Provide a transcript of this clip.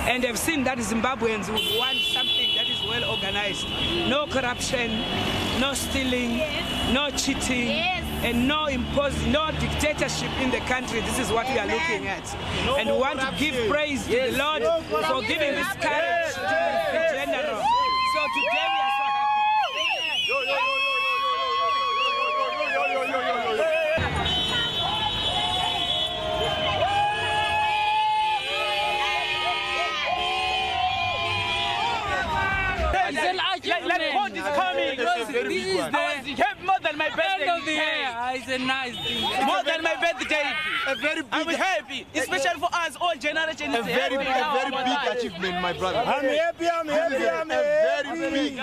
and have seen that Zimbabweans would want something that is well organized. No corruption, no stealing, no cheating, and no dictatorship in the country. This is what we are looking at. And we want to give praise to the Lord for giving this courage to the general. So today we are so happy. Like God is coming. This is more than my birthday. end of the year. It's a nice thing. More than my birthday. I'm happy, especially for us, all generations. A very big achievement, my brother. I'm happy. A very big.